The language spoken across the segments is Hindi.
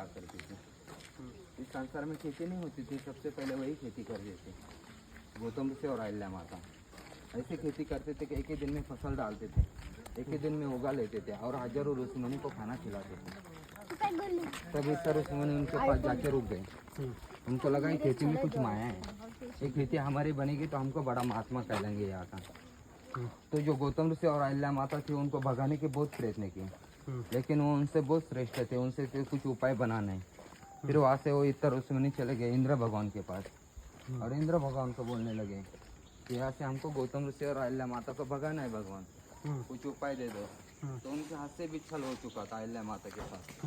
करती थी। इस संसार में खेती नहीं होती थी, सबसे पहले वही खेती कर देते गौतम ऋषि और अहिल्या माता। ऐसे खेती करते थे कि एक ही दिन में फसल डालते थे, एक ही दिन में उगा लेते थे और हजारों ऋषिमुनि को खाना खिलाते थे। तब इस तरह ऋषिमुनि उनके पास जाके रुक गए। उनको लगा कि खेती में कुछ माया है, ये खेती हमारी बनेगी तो हमको बड़ा महात्मा कहलेंगे यहाँ का। तो जो गौतम ऋषि और अहिल्या माता थी उनको भगाने के बहुत प्रयत्न किए, लेकिन वो उनसे बहुत श्रेष्ठ थे, उनसे तो कुछ उपाय बना नहीं। फिर वहाँ से वो इतर ऋषिमुनि चले गए इंद्र भगवान के पास और इंद्र भगवान को बोलने लगे कि यहाँ से हमको गौतम ऋषि और अहिल्या माता को भगाना है भगवान, कुछ उपाय दे दो। तो उनके हाथ से भी छल हो चुका था अहिल्या माता के साथ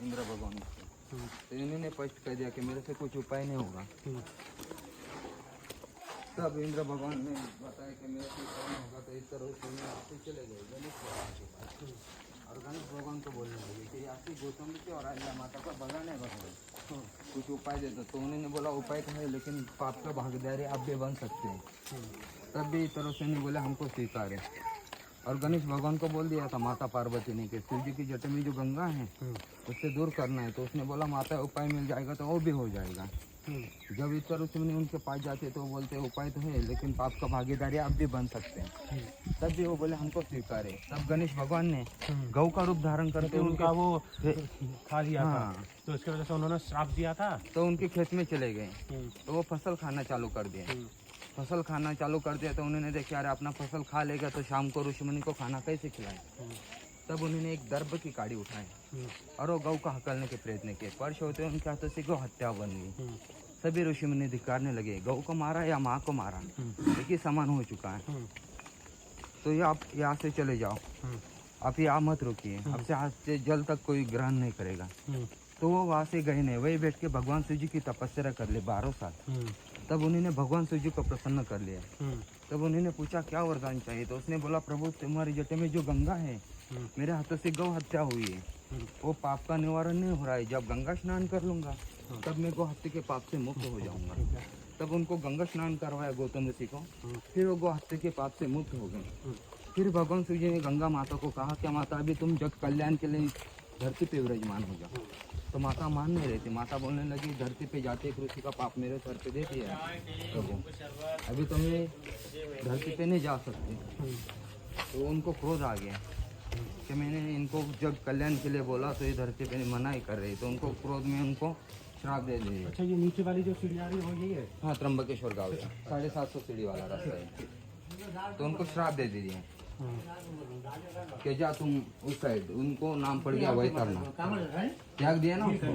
इंद्र भगवान से। तो इन्होंने स्पष्ट कह दिया कि मेरे से कुछ उपाय नहीं होगा। तब इंद्र भगवान ने बताया कि मेरे से उपाय नहीं होगा। तो इस तरह से चले गए गणेश भगवान के पास और गणेश भगवान को बोलने लगे कि ऐसी गौतम ऋषि और अहिल्या माता को भगाना है भगवान, कुछ उपाय दे दो। तो उन्होंने बोला उपाय तो है, लेकिन पाप का भागीदारी आप भी बन सकते हैं। तब भी इस तरह से नहीं बोले हमको स्वीकार है। और गणेश भगवान को बोल दिया था माता पार्वती ने कि शिव जी की जट में जो गंगा है उससे दूर करना है। तो उसने बोला माता उपाय मिल जाएगा तो वो भी हो जाएगा। जब इस तरह से उनके पास जाते तो बोलते उपाय तो है, लेकिन पाप का भागीदारी आप भी बन सकते हैं। तब भी वो बोले हमको स्वीकार है। तब गणेश भगवान ने गौ का रूप धारण करके उनका वो खा लिया था, तो इसकी वजह से उन्होंने श्राप दिया था। तो उनके खेत में चले गए, तो वो फसल खाना चालू कर दिया। फसल खाना चालू कर दिया तो उन्होंने देखा यार अपना फसल खा लेगा तो शाम को ऋषिमुनि को खाना कैसे खिलाए। तब उन्होंने एक दर्भ की काड़ी उठाई और वो गौ का हकलने के प्रयत्न किए। वर्ष होते उनके हाथों से गौ हत्या बन गई। सभी ऋषिमुनि धिक्कारने लगे, गौ को मारा या माँ को मारा एक ही समान हो चुका है। तो ये आप यहाँ से चले जाओ, आप यहाँ मत रुकिए, आपसे हाथ से जल तक कोई ग्रहण नहीं करेगा। तो वो वहाँ से गए नहीं, वही बैठ के भगवान शिव जी की तपस्या कर ले 12 साल। तब उन्होंने भगवान शिव जी को प्रसन्न कर लिया। तब उन्होंने पूछा क्या वरदान चाहिए। तो उसने बोला प्रभु तुम्हारी जटे में जो गंगा है, मेरे हाथों से गौ हत्या हुई है, वो पाप का निवारण नहीं हो रहा है। जब गंगा स्नान कर लूंगा तब मैं गौ हत्या के पाप से मुक्त हो जाऊंगा। तब उनको गंगा स्नान करवाया गौतम ऋषि को, फिर वो गौ हत्या के पाप से मुक्त हो गए। फिर भगवान शिव जी ने गंगा माता को कहा क्या माता अभी तुम जग कल्याण के लिए धरती पे विराजमान हो जाओ। तो माता मान नहीं रही थी। माता बोलने लगी धरती पे जाते एक ऋषि का पाप मेरे सर पे दे दिया प्रभु, अभी तो मैं धरती पे नहीं जा सकती। तो उनको क्रोध आ गया कि मैंने इनको जब कल्याण के लिए बोला तो ये धरती पे मना ही कर रही। तो उनको क्रोध में उनको श्राप दे दिए। अच्छा ये नीचे वाली जो सीढ़ी आ रही है वो यही है? हाँ, त्र्यंबकेश्वर गाँव 750 सीढ़ी वाला रास्ता है। तो उनको श्राप दे दिए कि जा तुम उस साइड, उनको नाम पड़ गया वैतरणी, त्याग दिया ना उसको।